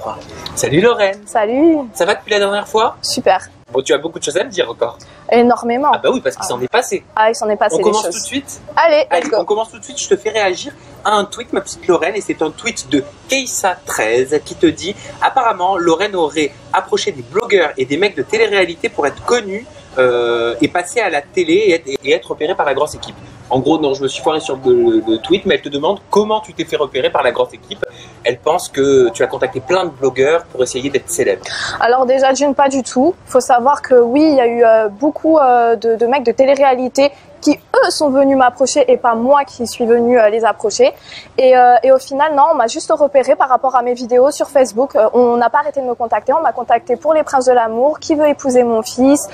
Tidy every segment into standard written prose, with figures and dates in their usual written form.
crois. Salut Lorraine. Salut. Ça va depuis la dernière fois? Super. Bon, tu as beaucoup de choses à me dire encore. Énormément. Ah bah oui, parce qu'il s'en est passé. Ah, il s'en est passé On des commence choses. tout de suite? Allez, Allez, let's go. on commence tout de suite. Je te fais réagir à un tweet, ma petite Lorraine, et c'est un tweet de Keissa13 qui te dit: apparemment, Lorraine aurait approché des blogueurs et des mecs de télé-réalité pour être connue et passer à la télé et être repérée par la grosse équipe. En gros, non, je me suis foiré sur le tweet, mais elle te demande comment tu t'es fait repérer par la grosse équipe. Elle pense que tu as contacté plein de blogueurs pour essayer d'être célèbre. Alors déjà, d'une, pas du tout. Il faut savoir que oui, il y a eu beaucoup de mecs de télé-réalité qui, eux, sont venus m'approcher et pas moi qui suis venue les approcher. Et au final, non, on m'a juste repéré par rapport à mes vidéos sur Facebook. On n'a pas arrêté de me contacter. On m'a contacté pour Les Princes de l'amour, Qui veut épouser mon fils.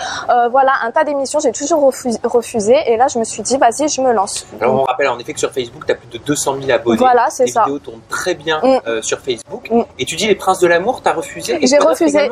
Voilà, un tas d'émissions, j'ai toujours refusé. Et là, je me suis dit, vas-y, je me lance. Alors, on rappelle en effet que sur Facebook, tu as plus de 200 000 abonnés. Voilà, c'est ça. Les vidéos tournent très bien sur Facebook. Et tu dis Les Princes de l'amour, tu as refusé? J'ai refusé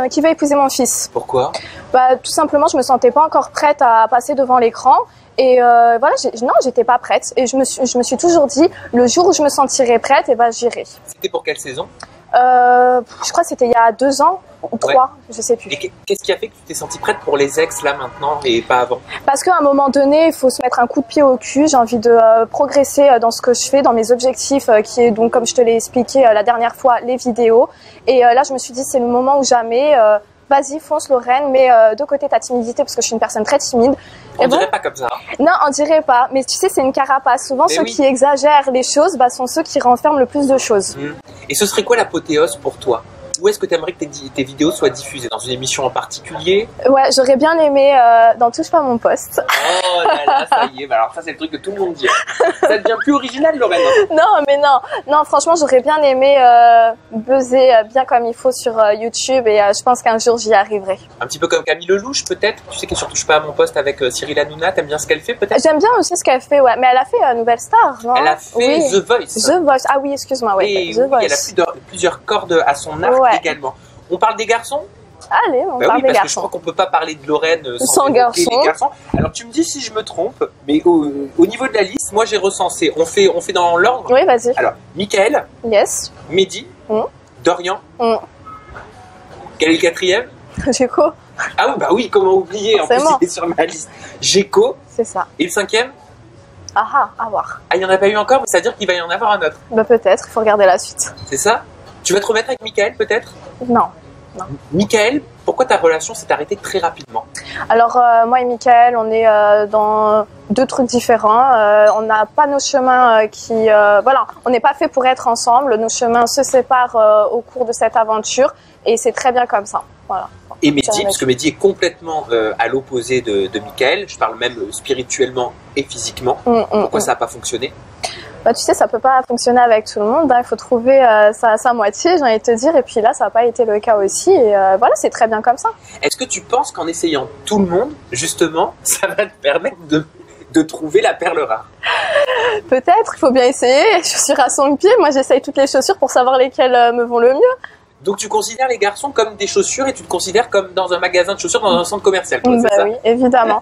Qui veut épouser mon fils. Pourquoi? Bah, tout simplement, je me sentais pas encore prête à passer devant l'écran. Et voilà, non, j'étais pas prête. Et je me suis toujours dit, le jour où je me sentirai prête, et ben j'irai. C'était pour quelle saison? Je crois que c'était il y a 2 ans ou 3, je sais plus. Et qu'est-ce qui a fait que tu t'es sentie prête pour les ex là maintenant et pas avant? Parce qu'à un moment donné, il faut se mettre un coup de pied au cul. J'ai envie de progresser dans ce que je fais, dans mes objectifs, qui est donc, comme je te l'ai expliqué la dernière fois, les vidéos. Et là, je me suis dit, c'est le moment ou jamais. Vas-y, fonce Lorraine, mais de côté ta timidité, parce que je suis une personne très timide. On dirait pas comme ça. Non, on dirait pas. Mais tu sais, c'est une carapace. Souvent, ceux qui exagèrent les choses sont ceux qui renferment le plus de choses. Et ce serait quoi l'apothéose pour toi? Où est-ce que tu aimerais que tes vidéos soient diffusées? Dans une émission en particulier? Ouais, j'aurais bien aimé dans Touche pas mon poste. Oh là là, ça y est. Bah alors ça, c'est le truc que tout le monde dit. Ça devient plus original, Lorraine. Non, mais non. Non, franchement, j'aurais bien aimé buzzer bien comme il faut sur YouTube et je pense qu'un jour, j'y arriverai. Un petit peu comme Camille Lelouch, peut-être? Tu sais qu'elle ne touche pas à mon poste avec Cyril Hanouna. T'aimes bien ce qu'elle fait, peut-être? J'aime bien aussi ce qu'elle fait, ouais. Mais elle a fait Nouvelle Star, non? Elle a fait The Voice. The Voice. Ah oui, excuse-moi, ouais. Et The Voice. Elle a plusieurs cordes à son arc également. On parle des garçons? Allez, on parle des parce garçons. Que je crois qu'on peut pas parler de Lorraine sans évoquer les garçons. Alors tu me dis si je me trompe, mais au niveau de la liste, moi j'ai recensé, on fait dans l'ordre. Oui, vas-y. Alors, Mickaël. Yes. Mehdi. Dorian. Quel est le quatrième? Géco. Ah oui, bah oui, comment oublier? En plus, il est sur ma liste. Géco. C'est ça. Et le cinquième? Ah, à voir. Ah, il n'y en a pas eu encore, mais ça veut dire qu'il va y en avoir un autre. Bah peut-être, il faut regarder la suite. C'est ça? Tu vas te remettre avec Mickaël, peut-être? Non. Mickaël, pourquoi ta relation s'est arrêtée très rapidement? Alors, moi et Mickaël, on est dans 2 trucs différents. On n'a pas nos chemins voilà, on n'est pas fait pour être ensemble. Nos chemins se séparent au cours de cette aventure et c'est très bien comme ça. Voilà. Et Mehdi, parce que Mehdi est complètement à l'opposé de Mickaël. Je parle même spirituellement et physiquement. Pourquoi ça n'a pas fonctionné? Bah, tu sais, ça peut pas fonctionner avec tout le monde. Il faut trouver sa moitié, j'ai envie de te dire. Et puis là, ça n'a pas été le cas aussi. Et voilà, c'est très bien comme ça. Est-ce que tu penses qu'en essayant tout le monde, justement, ça va te permettre de trouver la perle rare? Peut-être, il faut bien essayer. Chaussures à son pied. Moi, j'essaye toutes les chaussures pour savoir lesquelles me vont le mieux. Donc tu considères les garçons comme des chaussures et tu te considères comme dans un magasin de chaussures, dans un centre commercial, quoi, c'est ça? Oui, évidemment.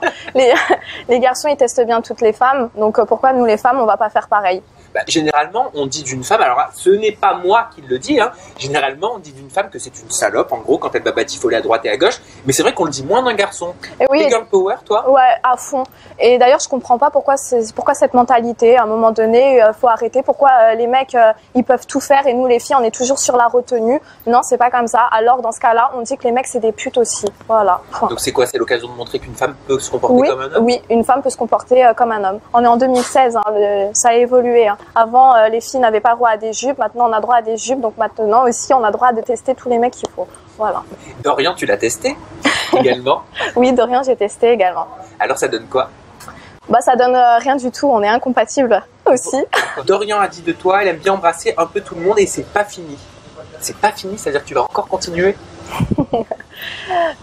les garçons, ils testent bien toutes les femmes. Donc pourquoi nous, les femmes, on va pas faire pareil? Bah, généralement, on dit d'une femme, alors ce n'est pas moi qui le dis, hein, généralement on dit d'une femme que c'est une salope, en gros, quand elle va batifoler à droite et à gauche, mais c'est vrai qu'on le dit moins d'un garçon. Et oui. T'es girl power, toi? Ouais, à fond. Et d'ailleurs, je comprends pas pourquoi cette mentalité. À un moment donné, faut arrêter. Pourquoi les mecs, ils peuvent tout faire et nous, les filles, on est toujours sur la retenue? Non, c'est pas comme ça. Alors, dans ce cas-là, on dit que les mecs, c'est des putes aussi. Voilà. Donc c'est quoi? C'est l'occasion de montrer qu'une femme peut se comporter comme un homme? Oui, une femme peut se comporter comme un homme. On est en 2016, hein, ça a évolué. Hein. Avant, les filles n'avaient pas droit à des jupes. Maintenant, on a droit à des jupes. Donc maintenant aussi, on a droit de tester tous les mecs qu'il faut. Voilà. Dorian, tu l'as testé également? Oui, Dorian, j'ai testé également. Alors ça donne quoi? Bah, ça donne rien du tout. On est incompatibles aussi. Dorian a dit de toi, elle aime bien embrasser un peu tout le monde et c'est pas fini. C'est pas fini, c'est-à-dire que tu vas encore continuer?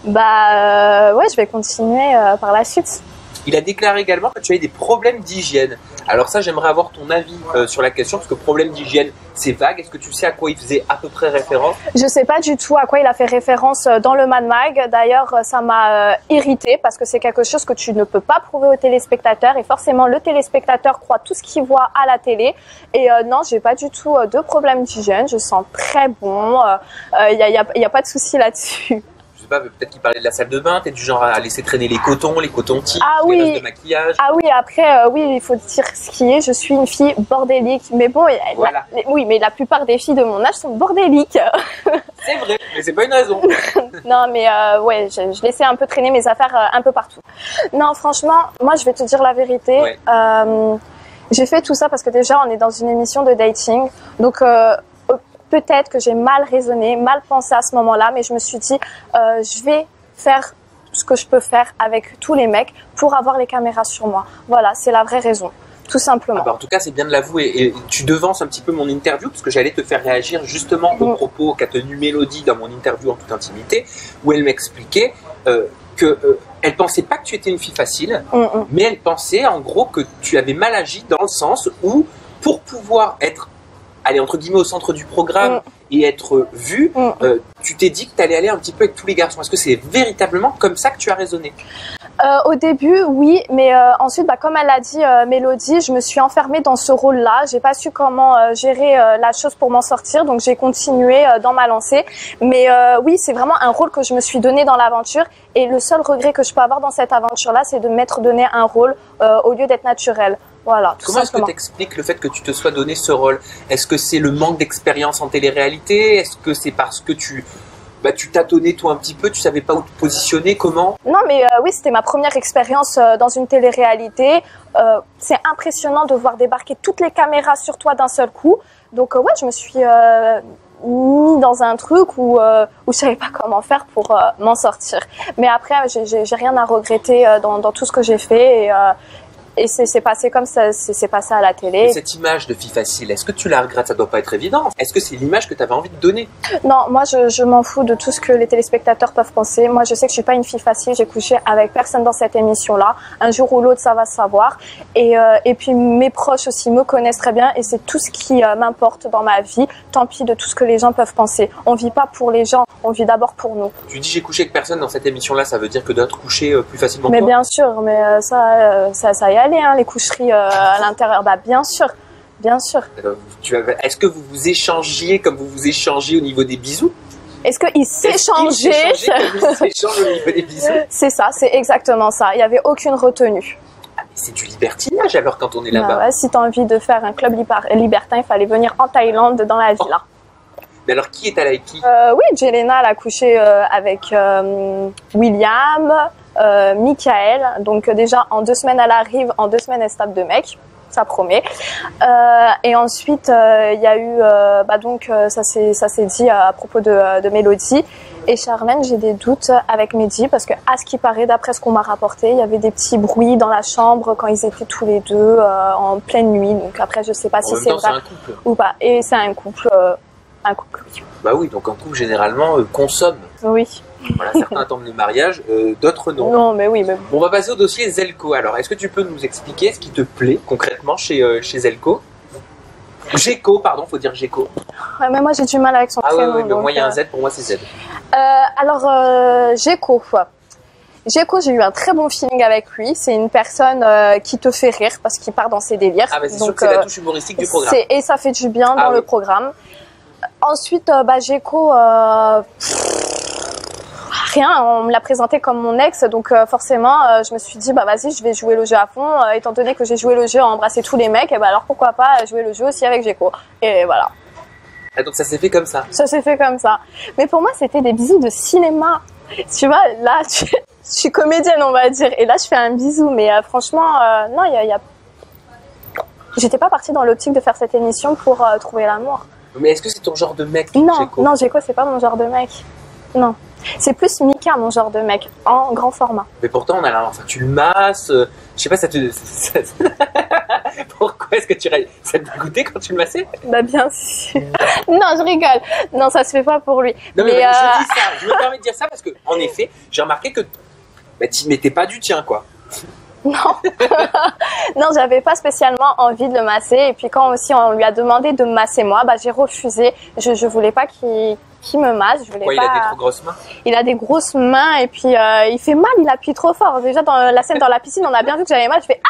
Bah ouais, je vais continuer par la suite. Il a déclaré également que tu avais des problèmes d'hygiène. Alors ça, j'aimerais avoir ton avis sur la question, parce que problème d'hygiène, c'est vague. Est-ce que tu sais à quoi il faisait à peu près référence? Je sais pas du tout à quoi il a fait référence dans le Mad Mag. D'ailleurs, ça m'a irrité parce que c'est quelque chose que tu ne peux pas prouver au téléspectateur et forcément le téléspectateur croit tout ce qu'il voit à la télé. Et non, j'ai pas du tout de problème d'hygiène. Je sens très bon. Il y a pas de souci là-dessus. Je sais pas, peut-être qu'il parlait de la salle de bain. T'es du genre à laisser traîner les cotons, les cotons-tiges, oui. les restes de maquillage. Ah oui, après, oui, il faut dire ce qui est. Je suis une fille bordélique. Mais bon, voilà. Oui, mais la plupart des filles de mon âge sont bordéliques. C'est vrai, mais c'est pas une raison. Non, mais ouais, je laissais un peu traîner mes affaires un peu partout. Non, franchement, moi, je vais te dire la vérité. Ouais. J'ai fait tout ça parce que déjà, on est dans une émission de dating. Donc, peut-être que j'ai mal raisonné, mal pensé à ce moment-là, mais je me suis dit, je vais faire ce que je peux faire avec tous les mecs pour avoir les caméras sur moi. Voilà, c'est la vraie raison. Tout simplement. En tout cas, c'est bien de l'avouer. Et tu devances un petit peu mon interview, parce que j'allais te faire réagir justement aux propos qu'a tenu Mélodie dans mon interview en toute intimité, où elle m'expliquait elle pensait pas que tu étais une fille facile, mais elle pensait en gros que tu avais mal agi dans le sens où, pour pouvoir être, aller entre guillemets au centre du programme et être vue, tu t'es dit que tu allais aller un petit peu avec tous les garçons. Est-ce que c'est véritablement comme ça que tu as raisonné? Au début, oui, mais ensuite, comme elle l'a dit, Mélodie, je me suis enfermée dans ce rôle-là. J'ai pas su comment gérer la chose pour m'en sortir, donc j'ai continué dans ma lancée. Mais oui, c'est vraiment un rôle que je me suis donné dans l'aventure. Et le seul regret que je peux avoir dans cette aventure-là, c'est de m'être donné un rôle au lieu d'être naturel. Voilà, tout Comment est-ce que simplement. tu expliques le fait que tu te sois donné ce rôle? Est-ce que c'est le manque d'expérience en télé-réalité? Est-ce que c'est parce que tu tâtonnais toi un petit peu, tu savais pas où te positionner, comment? Non, mais oui, c'était ma première expérience dans une télé-réalité. C'est impressionnant de voir débarquer toutes les caméras sur toi d'un seul coup. Donc ouais, je me suis mis dans un truc où je savais pas comment faire pour m'en sortir. Mais après, j'ai rien à regretter dans tout ce que j'ai fait. Et c'est passé comme ça, c'est passé à la télé. Et cette image de fille facile, est-ce que tu la regrettes? Ça doit pas être évident. Est-ce que c'est l'image que tu avais envie de donner? Non, moi je m'en fous de tout ce que les téléspectateurs peuvent penser. Moi je sais que je suis pas une fille facile, j'ai couché avec personne dans cette émission-là. Un jour ou l'autre ça va se savoir. Et puis mes proches aussi me connaissent très bien et c'est tout ce qui m'importe dans ma vie. Tant pis de tout ce que les gens peuvent penser. On vit pas pour les gens, on vit d'abord pour nous. Tu dis j'ai couché avec personne dans cette émission-là, ça veut dire que d'autres coucher plus facilement que Mais toi? bien sûr, mais ça y allait, hein, les coucheries à l'intérieur. Bah bien sûr. Bien sûr. Est-ce que vous vous échangiez comme vous vous échangez au niveau des bisous? Est-ce qu'ils s'échangeaient? S'échangent au niveau des bisous? C'est ça, c'est exactement ça. Il n'y avait aucune retenue. Ah, mais c'est du libertinage alors quand on est là-bas. Ouais, si tu as envie de faire un club libertin, il fallait venir en Thaïlande dans la villa. Mais alors qui est allé avec qui? Oui, Jelena, elle a couché avec William, Michael. Donc déjà, en 2 semaines, elle arrive. En 2 semaines, elle se tape de mec. Ça promet. Et ensuite, il y a eu, ça s'est dit à propos de Mélodie. Et Charmaine, j'ai des doutes avec Mehdi parce que, à ce qui paraît, d'après ce qu'on m'a rapporté, il y avait des petits bruits dans la chambre quand ils étaient tous les deux en pleine nuit. Donc après, je sais pas si c'est vrai ou pas. Et c'est un couple, oui. Bah oui, donc un couple généralement consomme. Oui. Voilà, certains attendent le mariage, d'autres non. Non, mais oui. Mais... On va passer au dossier Zelko. Alors, est-ce que tu peux nous expliquer ce qui te plaît concrètement chez Zelko? Géco, pardon, faut dire Géco. Ouais, mais moi j'ai du mal avec son prénom. Oui, mais moi il y a un Z, pour moi c'est Z. Géco, Géco, j'ai eu un très bon feeling avec lui. C'est une personne qui te fait rire parce qu'il part dans ses délires. Ah, mais c'est sûr que c'est la touche humoristique du programme. Et ça fait du bien dans le programme. Ensuite, Géco, rien, on me l'a présenté comme mon ex, donc forcément, je me suis dit, vas-y, je vais jouer le jeu à fond. Étant donné que j'ai joué le jeu à embrasser tous les mecs, et alors pourquoi pas jouer le jeu aussi avec Géco. Et voilà. Ah, donc ça s'est fait comme ça? Ça s'est fait comme ça. Mais pour moi, c'était des bisous de cinéma. Tu vois, là, je suis comédienne, on va dire, et là, je fais un bisou. Mais franchement, non, j'étais pas partie dans l'optique de faire cette émission pour trouver l'amour. Mais est-ce que c'est ton genre de mec? Non, Géco, c'est pas mon genre de mec. Non. C'est plus Mika, mon genre de mec, en grand format. Mais pourtant, tu le masses. Je sais pas, ça te. Pourquoi est-ce que ça te dégoûtait quand tu le massais? Bah, bien sûr. Non, je rigole. Non, ça se fait pas pour lui. Non, mais je dis ça. Je me permets de dire ça parce que, en effet, j'ai remarqué que tu mettais pas du tien, quoi. Non, non, j'avais pas spécialement envie de le masser. Et puis quand aussi on lui a demandé de me masser moi, bah j'ai refusé. Je voulais pas qu'il me masse. Je voulais Pourquoi pas... il a des trop grosses mains? Il a des grosses mains et puis il fait mal, il appuie trop fort. Déjà dans la scène dans la piscine, on a bien vu que j'avais mal. Je fais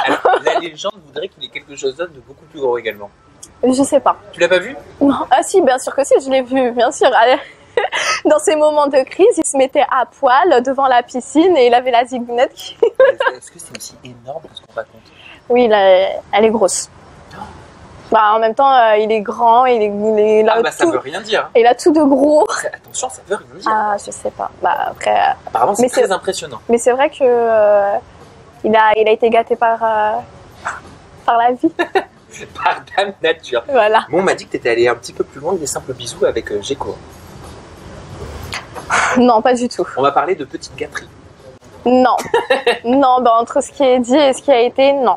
Alors, la légende voudrait qu'il ait quelque chose d'autre de beaucoup plus gros également. je sais pas. Tu l'as pas vu? Non, ah si, bien sûr que si, je l'ai vu, bien sûr. Allez. Dans ces moments de crise, il se mettait à poil devant la piscine et il avait la zigounette qui... Est-ce que c'est aussi énorme que ce qu'on raconte? Oui, elle est grosse. Bah, en même temps, il est grand, il a Ah bah ça tout, veut rien dire. il a tout de gros. Attention, ça veut rien dire. Ah, je sais pas. Bah après, Apparemment, c'est mais très impressionnant. mais c'est vrai que il a été gâté par la vie. Par Dame Nature. Voilà. Bon, on m'a dit que tu étais allé un petit peu plus loin que des simples bisous avec Géco. Non, pas du tout. On va parler de petites gâteries. Non. Non, bah, entre ce qui est dit et ce qui a été, non.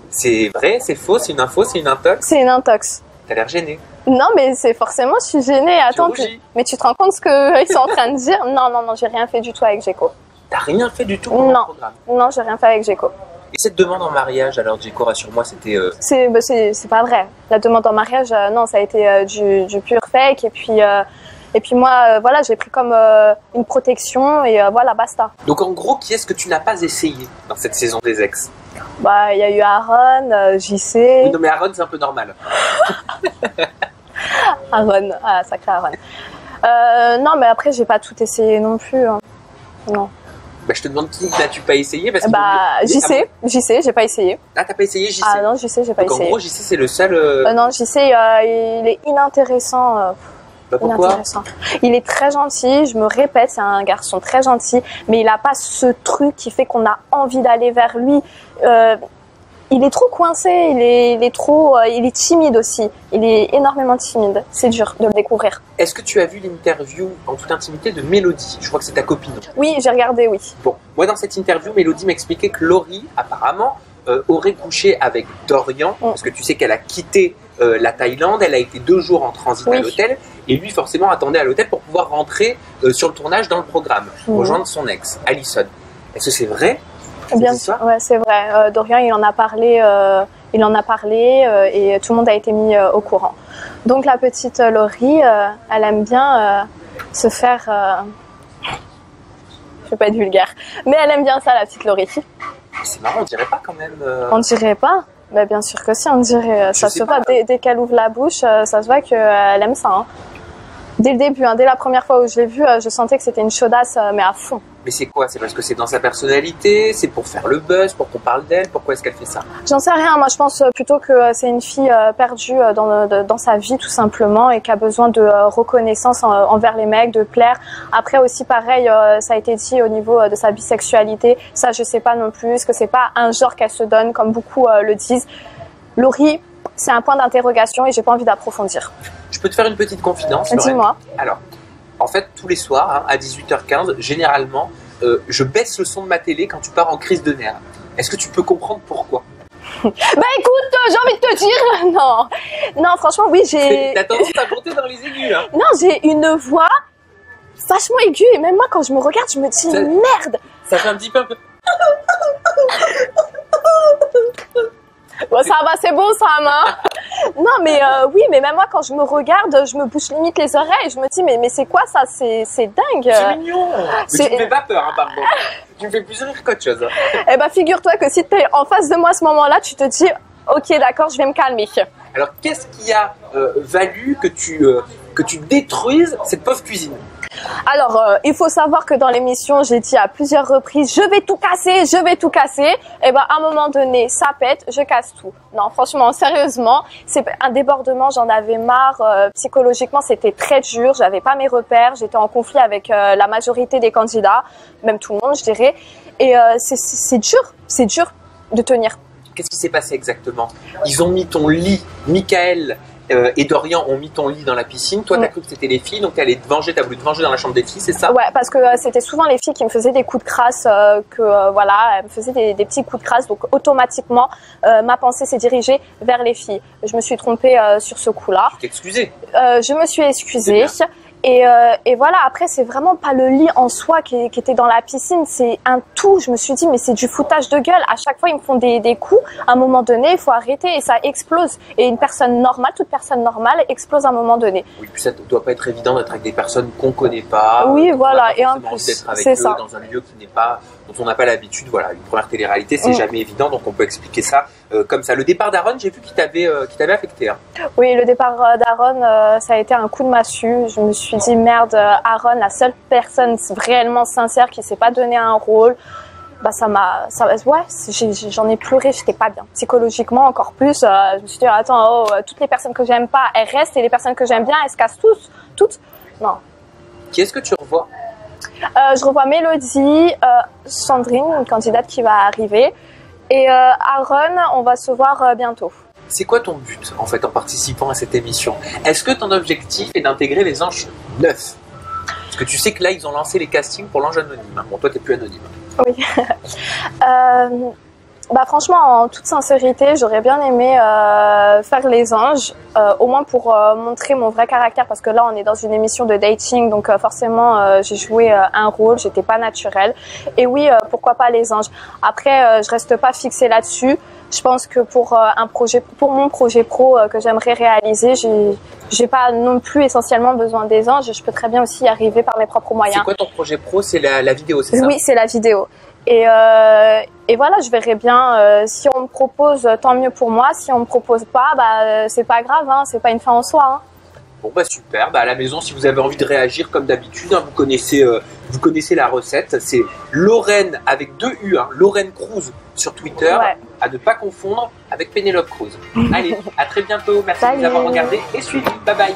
C'est vrai, c'est faux, c'est une info, c'est une intox. C'est une intox. T'as l'air gêné. Non, mais c'est forcément, je suis gênée. Attends, rougis. mais tu te rends compte ce qu'ils sont en train de dire? Non, non, non, j'ai rien fait du tout avec Géco. T'as rien fait du tout pendant Non. le programme. Non, j'ai rien fait avec Géco. Et cette demande en mariage, alors Géco, rassure-moi, c'était... C'est pas vrai. La demande en mariage, non, ça a été du pur fake. Et puis moi, voilà, j'ai pris comme une protection et voilà, basta. Donc en gros, qui est-ce que tu n'as pas essayé dans cette saison des ex? Bah, il y a eu Aaron, JC. Oui, non mais Aaron, c'est un peu normal. Aaron, ah, sacré Aaron. Non, mais après, j'ai pas tout essayé non plus. Hein. Non. Bah, je te demande qui n'as-tu pas essayé parce que Bah, JC, j'ai pas essayé. Ah, t'as pas essayé JC? Ah non, JC, j'ai pas Donc, essayé. en gros, JC, c'est le seul... Non, JC, il est inintéressant. Bah, pourquoi? Inintéressant. Il est très gentil, je me répète, c'est un garçon très gentil, mais il n'a pas ce truc qui fait qu'on a envie d'aller vers lui. Il est trop coincé, il est timide aussi. Il est énormément timide. C'est dur de le découvrir. Est-ce que tu as vu l'interview en toute intimité de Mélodie? Je crois que c'est ta copine. Oui, j'ai regardé, oui. Bon, moi dans cette interview, Mélodie m'expliquait que Laurie, apparemment, aurait couché avec Dorian, parce que tu sais qu'elle a quitté la Thaïlande, elle a été 2 jours en transit à l'hôtel, et lui forcément attendait à l'hôtel pour pouvoir rentrer sur le tournage dans le programme, rejoindre son ex, Alison. Est-ce que c'est vrai? Bien sûr, ouais, c'est vrai. Dorian, il en a parlé, et tout le monde a été mis au courant. Donc la petite Laurie, elle aime bien se faire... Je vais pas être vulgaire, mais elle aime bien ça, la petite Laurie. C'est marrant, on dirait pas quand même... On dirait pas? Bah, bien sûr que si, on dirait. Ça se voit, dès qu'elle ouvre la bouche, ça se voit qu'elle aime ça. Hein. Dès le début, hein, dès la première fois où je l'ai vue, je sentais que c'était une chaudasse, mais à fond. Mais c'est quoi? C'est parce que c'est dans sa personnalité? C'est pour faire le buzz? Pour qu'on parle d'elle? Pourquoi est-ce qu'elle fait ça? J'en sais rien. Moi, je pense plutôt que c'est une fille perdue dans sa vie, tout simplement, et qui a besoin de reconnaissance envers les mecs, de plaire. Après aussi, pareil, ça a été dit au niveau de sa bisexualité. Ça, je sais pas non plus. Est-ce que c'est pas un genre qu'elle se donne, comme beaucoup le disent? Laurie, c'est un point d'interrogation et j'ai pas envie d'approfondir. Je peux te faire une petite confidence? Dis-moi. Alors, en fait, tous les soirs, hein, à 18h15, généralement, je baisse le son de ma télé quand tu pars en crise de nerfs. Est-ce que tu peux comprendre pourquoi? Bah écoute, j'ai envie de te dire, non, franchement, oui, j'ai... T'as tendance à monter dans les aigus, hein? Non, j'ai une voix vachement aiguë et même moi, quand je me regarde, je me dis merde. Ça fait un petit peu... Bon, ça va, c'est beau, Sam, hein. Non, mais oui, mais même moi, quand je me regarde, je me bouche limite les oreilles. Je me dis, mais c'est quoi ça? C'est dingue. C'est mignon. Mais tu me fais pas peur, hein, pardon. Tu me fais plus rire qu'autre chose. Hein. Eh ben, figure-toi que si t'es en face de moi à ce moment-là, tu te dis, ok, d'accord, je vais me calmer. Alors, qu'est-ce qui a valu que tu détruises cette pauvre cuisine? Alors, il faut savoir que dans l'émission, j'ai dit à plusieurs reprises, je vais tout casser, je vais tout casser. Et ben, à un moment donné, ça pète, je casse tout. Non, franchement, sérieusement, c'est un débordement, j'en avais marre. Psychologiquement, c'était très dur, j'avais pas mes repères, j'étais en conflit avec la majorité des candidats, même tout le monde, je dirais. Et c'est dur de tenir. Qu'est-ce qui s'est passé exactement? Ils ont mis ton lit, Michael et Dorian ont mis ton lit dans la piscine. Toi, t'as cru que c'était les filles, donc t'as voulu te venger dans la chambre des filles, c'est ça? Ouais, parce que c'était souvent les filles qui me faisaient des coups de crasse, voilà, elles me faisaient des petits coups de crasse, donc automatiquement, ma pensée s'est dirigée vers les filles. Je me suis trompée sur ce coup-là. Tu t'es excusée? Je me suis excusée. Et voilà, après, c'est vraiment pas le lit en soi qui était dans la piscine, c'est un tout. Je me suis dit, mais c'est du foutage de gueule. À chaque fois, ils me font des coups. À un moment donné, il faut arrêter et ça explose. Et une personne normale, toute personne normale, explose à un moment donné. Oui, puis ça ne doit pas être évident d'être avec des personnes qu'on connaît pas. Oui, voilà. Et en plus, d'être avec c'est eux ça. dans un lieu qui n'est pas, dont on n'a pas l'habitude. Voilà, une première télé-réalité, c'est jamais évident, donc on peut expliquer ça comme ça. Le départ d'Aaron, j'ai vu qu'il t'avait affecté. Hein. Oui, le départ d'Aaron, ça a été un coup de massue. Je me suis dit, merde, Aaron, la seule personne réellement sincère qui s'est pas donné un rôle, bah j'en ai pleuré, j'étais pas bien. Psychologiquement, encore plus, je me suis dit, attends, toutes les personnes que j'aime pas, elles restent, et les personnes que j'aime bien, elles se cassent toutes. Non. Qui est-ce que tu revois? Je revois Mélodie, Sandrine, une candidate qui va arriver, et Aaron, on va se voir bientôt. C'est quoi ton but, en fait, en participant à cette émission? Est-ce que ton objectif est d'intégrer les Anges 9? Parce que tu sais que là, ils ont lancé les castings pour l'Ange Anonyme. Bon, toi, t'es plus anonyme. Oui. Bah franchement, en toute sincérité, j'aurais bien aimé faire les Anges, au moins pour montrer mon vrai caractère, parce que là, on est dans une émission de dating, donc forcément, j'ai joué un rôle, j'étais pas naturelle. Et oui, pourquoi pas les Anges. Après, je reste pas fixée là-dessus. Je pense que pour mon projet pro que j'aimerais réaliser, j'ai pas non plus essentiellement besoin des Anges. Je peux très bien aussi y arriver par mes propres moyens. C'est quoi ton projet pro? C'est la vidéo, c'est ça? Oui, c'est la vidéo. Et voilà, je verrai bien. Si on me propose, tant mieux pour moi. Si on me propose pas, bah c'est pas grave. Hein, c'est pas une fin en soi. Hein. Bon bah super. Bah à la maison, si vous avez envie de réagir comme d'habitude, hein, vous connaissez la recette. C'est Lorraine avec 2 U, hein, Lorraine Cruz sur Twitter. Ouais. À ne pas confondre avec Pénélope Cruz. Allez, à très bientôt. Merci de nous avoir regardés et suivis. Bye bye.